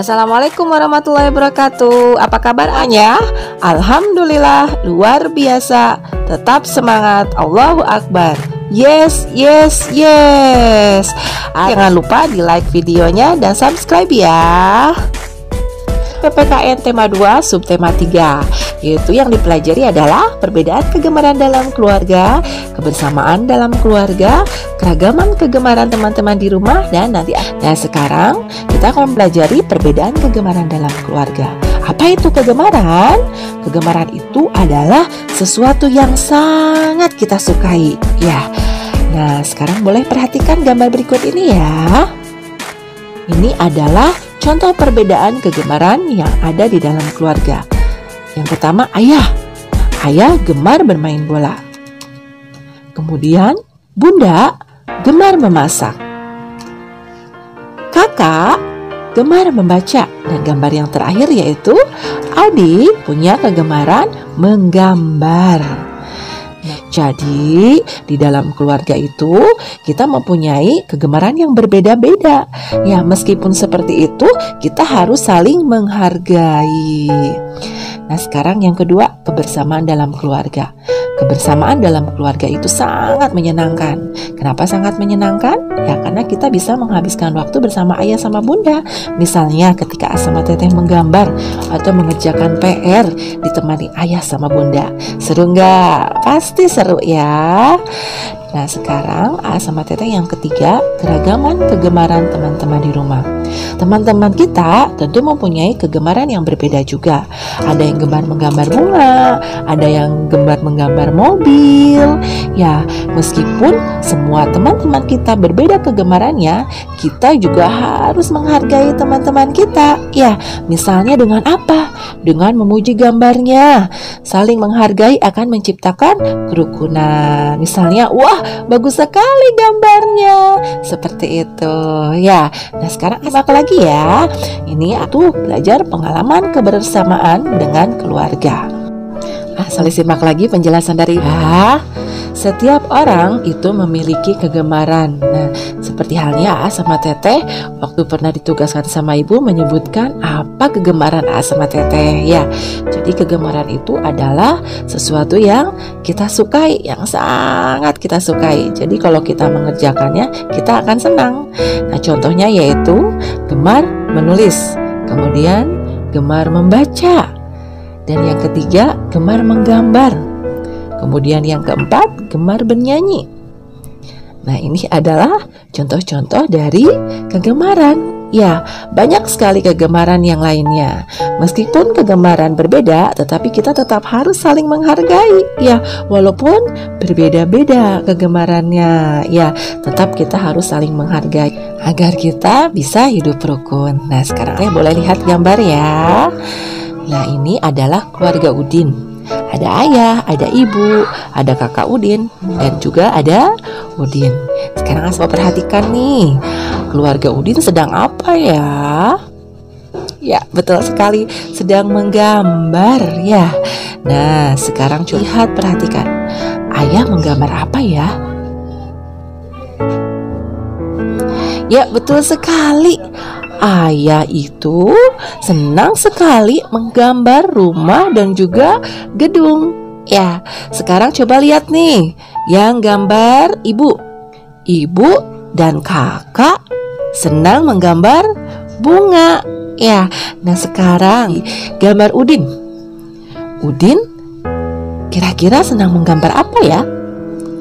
Assalamualaikum warahmatullahi wabarakatuh. Apa kabar Anya? Alhamdulillah, luar biasa. Tetap semangat, Allahu Akbar. Yes, yes, yes. Jangan lupa di like videonya dan subscribe ya. PPKN tema 2 subtema 3, yaitu yang dipelajari adalah perbedaan kegemaran dalam keluarga, kebersamaan dalam keluarga, keragaman kegemaran teman-teman di rumah, dan nanti. Nah, sekarang kita akan mempelajari perbedaan kegemaran dalam keluarga. Apa itu kegemaran? Kegemaran itu adalah sesuatu yang sangat kita sukai, ya. Nah, sekarang boleh perhatikan gambar berikut ini ya. Ini adalah contoh perbedaan kegemaran yang ada di dalam keluarga. Yang pertama, ayah. Ayah gemar bermain bola. Kemudian, bunda gemar memasak. Kakak gemar membaca. Dan gambar yang terakhir yaitu adik punya kegemaran menggambar. Jadi, di dalam keluarga itu kita mempunyai kegemaran yang berbeda-beda. Ya, meskipun seperti itu, kita harus saling menghargai. Nah, sekarang yang kedua, kebersamaan dalam keluarga. Kebersamaan dalam keluarga itu sangat menyenangkan. Kenapa sangat menyenangkan? Ya, karena kita bisa menghabiskan waktu bersama ayah sama bunda. Misalnya ketika sama teteh menggambar atau mengerjakan PR ditemani ayah sama bunda. Seru nggak? Pasti seru ya. Nah, sekarang sama teteh yang ketiga, keragaman kegemaran teman-teman di rumah. Teman-teman kita tentu mempunyai kegemaran yang berbeda juga. Ada yang gemar menggambar bunga, ada yang gemar menggambar mobil. Ya, meskipun semua teman-teman kita berbeda kegemarannya, kita juga harus menghargai teman-teman kita. Ya, misalnya dengan apa? Dengan memuji gambarnya. Saling menghargai akan menciptakan kerukunan. Misalnya, wah, bagus sekali gambarnya. Seperti itu ya. Nah, sekarang apa lagi ya? Ini aku belajar pengalaman kebersamaan dengan keluarga. Saling simak lagi penjelasan dari setiap orang itu memiliki kegemaran. Nah, seperti halnya sama teteh waktu pernah ditugaskan sama ibu menyebutkan apa kegemaran sama teteh ya. Jadi kegemaran itu adalah sesuatu yang kita sukai, yang sangat kita sukai. Jadi kalau kita mengerjakannya, kita akan senang. Nah, contohnya yaitu gemar menulis, kemudian gemar membaca, dan yang ketiga gemar menggambar. Kemudian yang keempat, gemar bernyanyi. Nah, ini adalah contoh-contoh dari kegemaran. Ya, banyak sekali kegemaran yang lainnya. Meskipun kegemaran berbeda, tetapi kita tetap harus saling menghargai. Ya, walaupun berbeda-beda kegemarannya, ya, tetap kita harus saling menghargai agar kita bisa hidup rukun. Nah, sekarang boleh lihat gambar ya. Nah, ini adalah keluarga Udin. Ada ayah, ada ibu, ada kakak Udin, dan juga ada Udin. Sekarang asal perhatikan nih, keluarga Udin sedang apa ya? Ya, betul sekali, sedang menggambar ya. Nah, sekarang lihat, perhatikan. Ayah menggambar apa ya? Ya, betul sekali. Ayah itu senang sekali menggambar rumah dan juga gedung. Ya, sekarang coba lihat nih, yang gambar ibu. Ibu dan kakak senang menggambar bunga. Ya, nah sekarang gambar Udin. Udin kira-kira senang menggambar apa ya?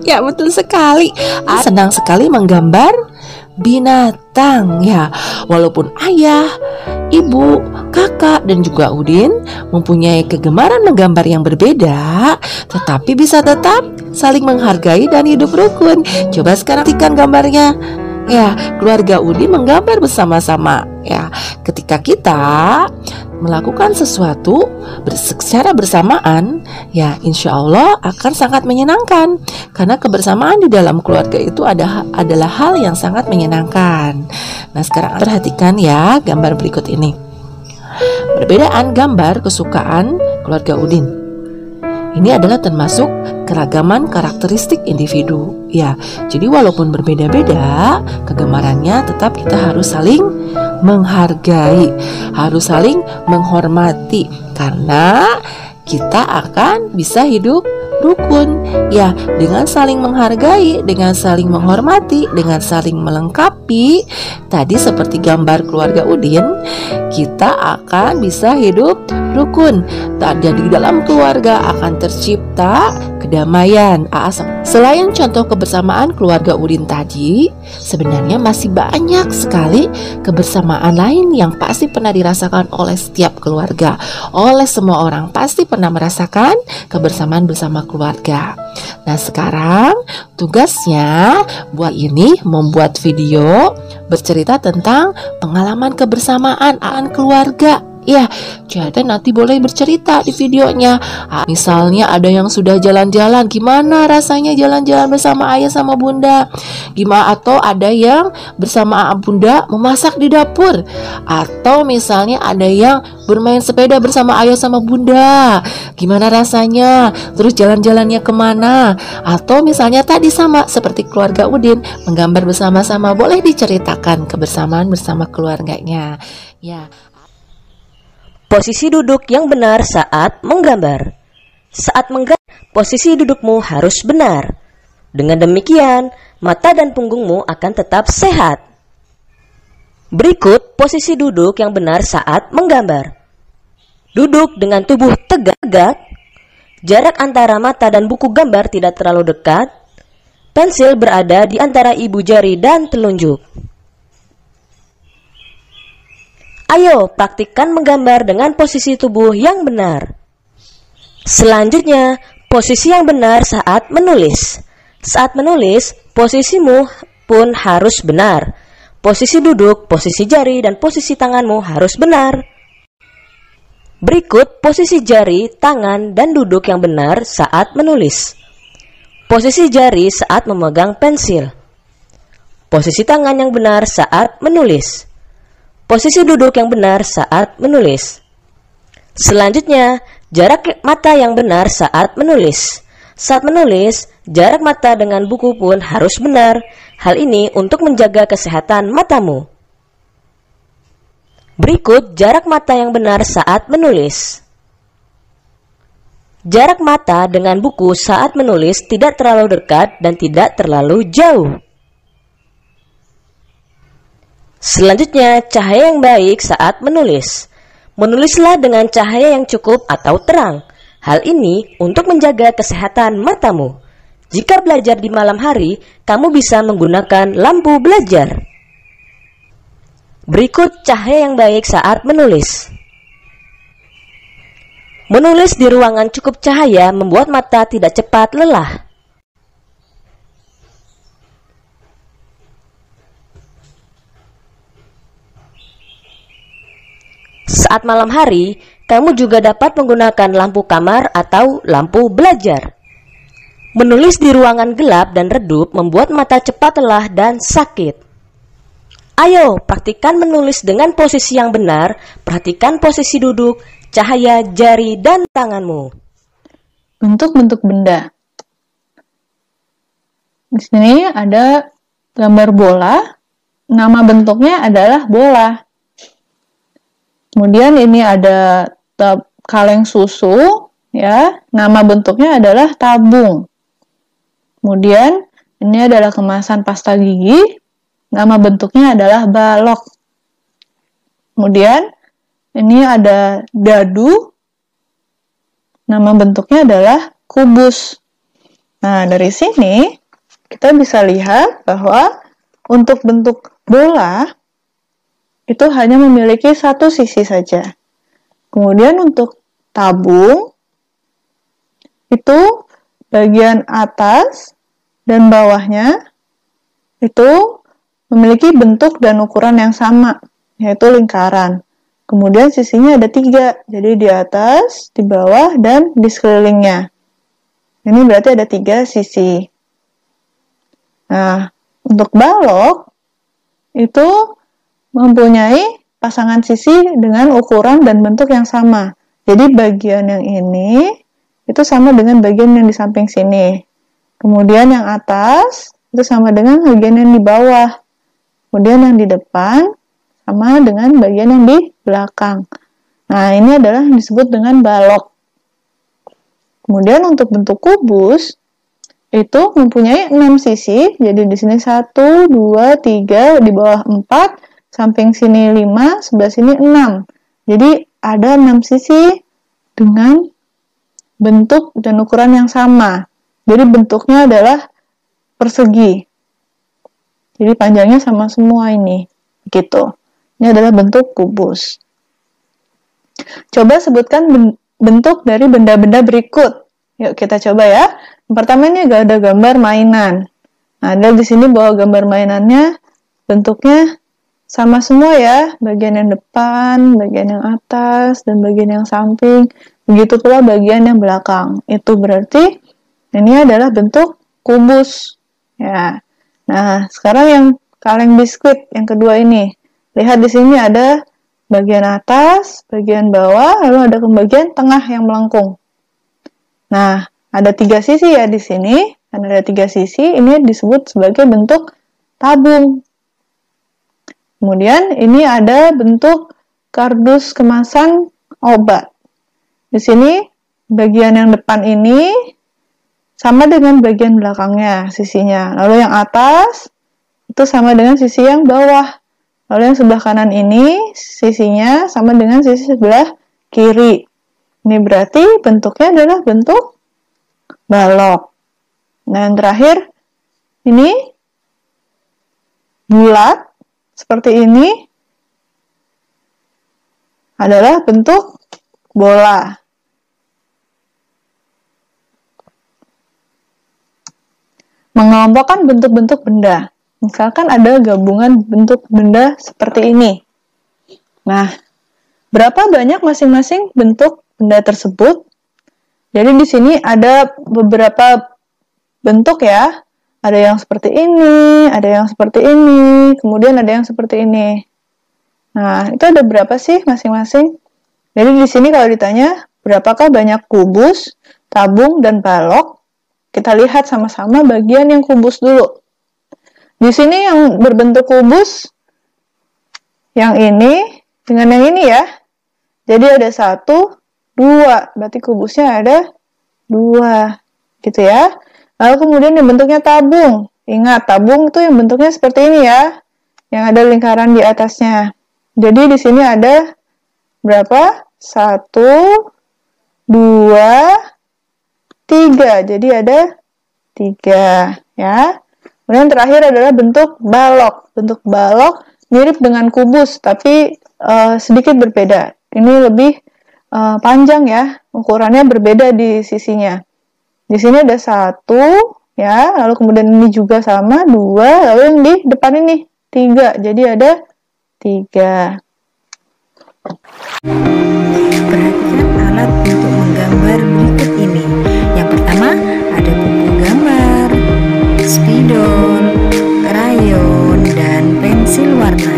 Ya, betul sekali. Senang sekali menggambar binatang ya. Walaupun ayah, ibu, kakak, dan juga Udin mempunyai kegemaran menggambar yang berbeda, tetapi bisa tetap saling menghargai dan hidup rukun. Coba sekarang perhatikan gambarnya. Ya, keluarga Udin menggambar bersama-sama. Ya, ketika kita melakukan sesuatu secara bersamaan, ya insya Allah akan sangat menyenangkan. Karena kebersamaan di dalam keluarga itu adalah hal yang sangat menyenangkan. Nah, sekarang perhatikan ya gambar berikut ini. Perbedaan gambar kesukaan keluarga Udin. Ini adalah termasuk keragaman karakteristik individu. Ya, jadi walaupun berbeda-beda, kegemarannya tetap kita harus saling menghargai, harus saling menghormati, karena kita akan bisa hidup rukun. Ya, dengan saling menghargai, dengan saling menghormati, dengan saling melengkapi, tadi seperti gambar keluarga Udin, kita akan bisa hidup rukun. Jadi dalam keluarga akan tercipta kedamaian. Selain contoh kebersamaan keluarga Udin tadi, sebenarnya masih banyak sekali kebersamaan lain yang pasti pernah dirasakan oleh setiap keluarga. Oleh semua orang pasti pernah merasakan kebersamaan bersama keluarga. Nah, sekarang tugasnya buat ini membuat video bercerita tentang pengalaman kebersamaan keluarga. Ya, jadi nanti boleh bercerita di videonya. Misalnya ada yang sudah jalan-jalan, gimana rasanya jalan-jalan bersama ayah sama bunda? Gimana, atau ada yang bersama bunda memasak di dapur, atau misalnya ada yang bermain sepeda bersama ayah sama bunda. Gimana rasanya? Terus jalan-jalannya kemana? Atau misalnya tadi sama seperti keluarga Udin, menggambar bersama-sama. Boleh diceritakan kebersamaan bersama keluarganya. Ya. Posisi duduk yang benar saat menggambar. Saat menggambar, posisi dudukmu harus benar. Dengan demikian, mata dan punggungmu akan tetap sehat. Berikut posisi duduk yang benar saat menggambar. Duduk dengan tubuh tegak, jarak antara mata dan buku gambar tidak terlalu dekat. Pensil berada di antara ibu jari dan telunjuk. Ayo, praktikkan menggambar dengan posisi tubuh yang benar. Selanjutnya, posisi yang benar saat menulis. Saat menulis, posisimu pun harus benar. Posisi duduk, posisi jari, dan posisi tanganmu harus benar. Berikut posisi jari, tangan, dan duduk yang benar saat menulis. Posisi jari saat memegang pensil. Posisi tangan yang benar saat menulis. Posisi duduk yang benar saat menulis. Selanjutnya, jarak mata yang benar saat menulis. Saat menulis, jarak mata dengan buku pun harus benar. Hal ini untuk menjaga kesehatan matamu. Berikut jarak mata yang benar saat menulis. Jarak mata dengan buku saat menulis tidak terlalu dekat dan tidak terlalu jauh. Selanjutnya, cahaya yang baik saat menulis. Menulislah dengan cahaya yang cukup atau terang. Hal ini untuk menjaga kesehatan matamu. Jika belajar di malam hari, kamu bisa menggunakan lampu belajar. Berikut cahaya yang baik saat menulis. Menulis di ruangan cukup cahaya membuat mata tidak cepat lelah. Saat malam hari, kamu juga dapat menggunakan lampu kamar atau lampu belajar. Menulis di ruangan gelap dan redup membuat mata cepat lelah dan sakit. Ayo, praktikkan menulis dengan posisi yang benar. Perhatikan posisi duduk, cahaya, jari, dan tanganmu. Bentuk-bentuk benda. Di sini ada gambar bola. Nama bentuknya adalah bola. Kemudian ini ada kaleng susu, ya. Nama bentuknya adalah tabung. Kemudian ini adalah kemasan pasta gigi. Nama bentuknya adalah balok. Kemudian ini ada dadu. Nama bentuknya adalah kubus. Nah, dari sini kita bisa lihat bahwa untuk bentuk bola itu hanya memiliki satu sisi saja. Kemudian untuk tabung, itu bagian atas dan bawahnya itu memiliki bentuk dan ukuran yang sama, yaitu lingkaran. Kemudian sisinya ada 3, jadi di atas, di bawah, dan di sekelilingnya. Ini berarti ada 3 sisi. Nah, untuk balok, itu mempunyai pasangan sisi dengan ukuran dan bentuk yang sama. Jadi bagian yang ini itu sama dengan bagian yang di samping sini. Kemudian yang atas itu sama dengan bagian yang di bawah. Kemudian yang di depan sama dengan bagian yang di belakang. Nah, ini adalah yang disebut dengan balok. Kemudian untuk bentuk kubus itu mempunyai 6 sisi. Jadi di sini 1, 2, 3, di bawah 4, samping sini 5, sebelah sini 6. Jadi ada 6 sisi dengan bentuk dan ukuran yang sama. Jadi bentuknya adalah persegi. Jadi panjangnya sama semua ini. Gitu. Ini adalah bentuk kubus. Coba sebutkan bentuk dari benda-benda berikut. Yuk kita coba ya. Yang pertama ini ada gambar mainan. Nah, ada di sini bahwa gambar mainannya bentuknya sama semua ya. Bagian yang depan, bagian yang atas, dan bagian yang samping. Begitu pula bagian yang belakang. Itu berarti ini adalah bentuk kubus. Ya. Nah, sekarang yang kaleng biskuit yang kedua ini. Lihat di sini ada bagian atas, bagian bawah, lalu ada bagian tengah yang melengkung. Nah, ada 3 sisi ya di sini. Karena ada 3 sisi, ini disebut sebagai bentuk tabung. Kemudian ini ada bentuk kardus kemasan obat. Di sini bagian yang depan ini sama dengan bagian belakangnya, sisinya. Lalu yang atas itu sama dengan sisi yang bawah. Lalu yang sebelah kanan ini sisinya sama dengan sisi sebelah kiri. Ini berarti bentuknya adalah bentuk balok. Nah, yang terakhir ini bulat seperti ini adalah bentuk bola. Mengelompokkan bentuk-bentuk benda. Misalkan ada gabungan bentuk benda seperti ini. Nah, berapa banyak masing-masing bentuk benda tersebut? Jadi di sini ada beberapa bentuk ya. Ada yang seperti ini, ada yang seperti ini, kemudian ada yang seperti ini. Nah, itu ada berapa sih masing-masing? Jadi di sini kalau ditanya, berapakah banyak kubus, tabung, dan balok? Kita lihat sama-sama bagian yang kubus dulu. Di sini yang berbentuk kubus, yang ini dengan yang ini ya. Jadi ada 1, 2. Berarti kubusnya ada 2. Gitu ya. Lalu kemudian yang bentuknya tabung. Ingat, tabung itu yang bentuknya seperti ini ya. Yang ada lingkaran di atasnya. Jadi di sini ada berapa? 1, 2, 3. Jadi ada 3 ya. Kemudian terakhir adalah bentuk balok. Bentuk balok mirip dengan kubus, tapi sedikit berbeda. Ini lebih panjang ya, ukurannya berbeda di sisinya. Di sini ada 1, ya, lalu kemudian ini juga sama, 2, lalu yang di depan ini 3. Jadi ada 3. Perhatikan alat untuk menggambar berikut ini. Yang pertama ada buku gambar, spidol, krayon, dan pensil warna.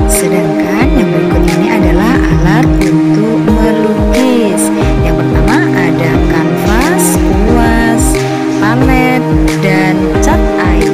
Sedangkan yang berikut ini adalah alat untuk melukis. Yang pertama ada kanvas, kuas, palet, dan cat air.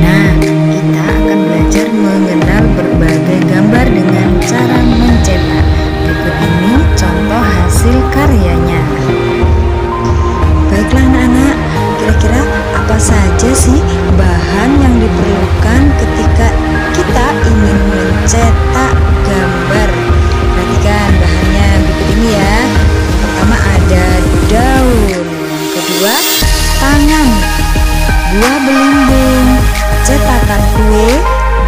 Nah, kita akan belajar mengenal berbagai gambar dengan cara mencetak. Berikut ini contoh hasil karyanya. Baiklah anak-anak, kira-kira apa saja sih bahan yang diperlukan ketika kita ingin mencetak gambar? Perhatikan bahannya berikut ini ya. Yang pertama ada daun, yang kedua tangan, buah belimbing, cetakan kue,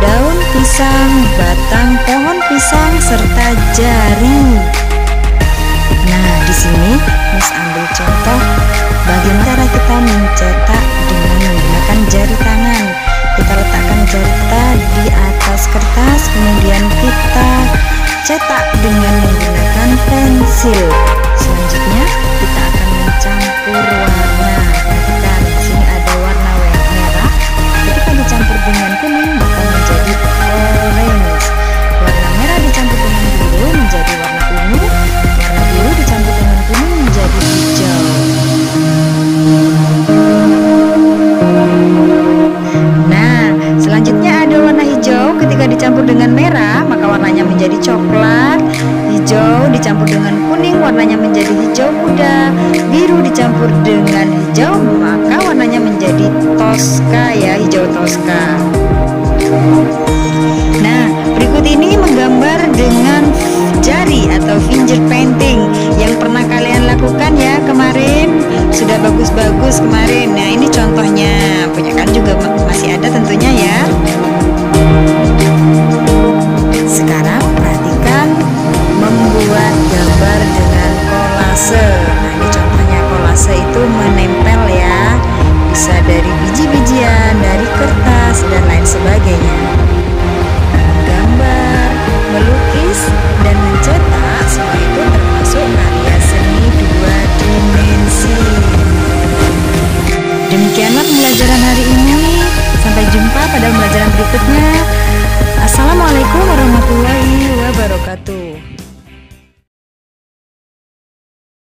daun pisang, batang pohon pisang, serta jari. Nah, di sini Miss ambil contoh bagaimana cara kita mencetak dengan menggunakan jari tangan. Kita letakkan jari kita di atas kertas, kemudian kita cetak dengan menggunakan pensil. Selanjutnya kita akan mencampur warna. Perhatikan di sini ada warna merah. Ketika dicampur dengan kuning maka menjadi orange. Warna merah dicampur dengan biru merah, maka warnanya menjadi coklat. Hijau dicampur dengan kuning, warnanya menjadi hijau muda. Biru dicampur dengan hijau, maka warnanya menjadi toska ya, hijau toska. Nah, berikut ini menggambar dengan jari atau finger painting yang pernah kalian lakukan ya kemarin. Sudah bagus-bagus kemarin. Nah, ini contohnya. Punya kan juga masih ada tentunya ya. Sekarang perhatikan membuat gambar dengan kolase. Nah, ini contohnya kolase itu menempel ya. Bisa dari biji-bijian, dari kertas dan lain sebagainya. Gambar, melukis, dan mencetak semua itu termasuk karya seni 2 dimensi. Demikianlah pembelajaran hari ini. Sampai jumpa pada pembelajaran berikutnya. Assalamualaikum warahmatullahi wabarakatuh.